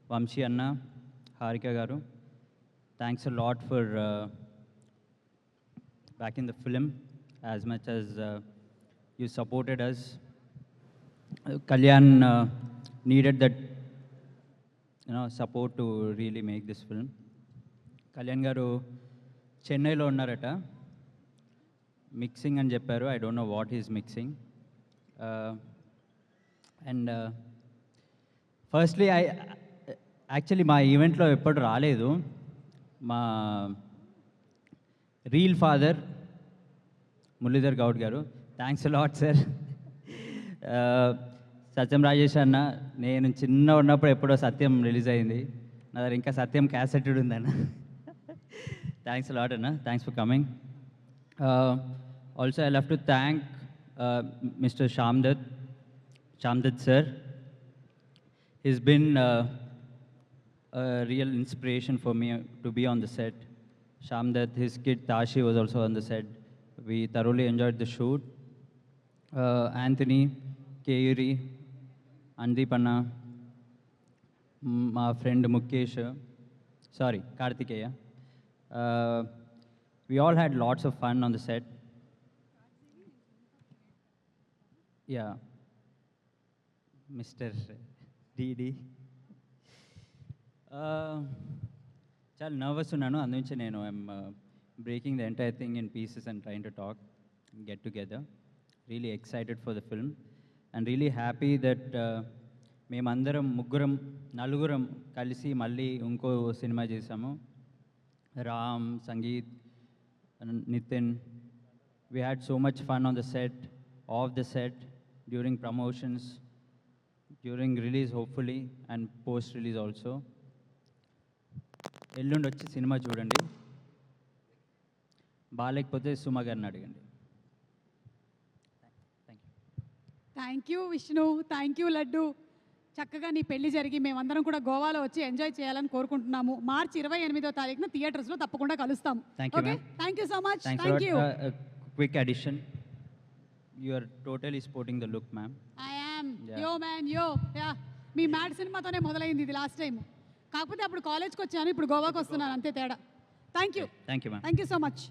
Vamshi Anna, Harika Garu, thanks a lot for backing the film as much as you supported us. Kalyan needed that support to really make this film. Kalyan Garu చెన్నైలో ఉన్నారట mixing అని చెప్పారు. I don't know what is mixing. And firstly actually మా ఈవెంట్లో ఎప్పుడు రాలేదు. మా reel father Muralidhar Goud గారు, థ్యాంక్స్ లాట్ సార్. సత్యం రాజేష్ అన్న, నేను చిన్న ఉన్నప్పుడు ఎప్పుడో సత్యం రిలీజ్ అయింది, నా దగ్గర ఇంకా సత్యం క్యాసెటెడ్ ఉందన్న. Thanks a lot, Anna. Thanks for coming. Also, I'll have to thank Mr. Shamdad sir. He's been a real inspiration for me to be on the set. Shamdad, his kid Tashi was also on the set. We thoroughly enjoyed the shoot. Anthony, Keiri, Andeep Anna, my friend Mukesh, Kartikeya. We all had lots of fun on the set. Yeah, Mr. DD. చాలా nervous ఉన్నాను, అందుంచి నేను I'm breaking the entire thing in pieces and train to talk get together. Really excited for the film and really happy that మేమందరం నలుగురం కలిసి మళ్ళీ ఇంకో cinema చేసాము. Ram, Sangeet, Nitin, we had so much fun on the set, off the set, during promotions, during release hopefully, and post-release also. ఎల్లుండి వచ్చి cinema చూడండి, బాగాలేకపోతే సుమ గారిని అడగండి. Thank you Vishnu, thank you laddu. చక్కగా నీ పెళ్లి జరిగి మేమందరం కూడా గోవాలో వచ్చి ఎంజాయ్ చేయాలని కోరుకుంటున్నాము. మార్చి 28వ తారీఖున థియేటర్స్లో తప్పకుండా కలుస్తాం. Thank you so much. Thank you. Quick addition, you are totally sporting the look ma'am. I am yo man yo. Yeah, మీ మ్యాడ్ సినిమాతోనే మొదలైంది ఇది లాస్ట్ టైం, కాకపోతే అప్పుడు కాలేజ్కి వచ్చాను, ఇప్పుడు గోవాకి వస్తున్నాను, అంతే తేడా. Thank you. Thank you ma'am. Thank you so much.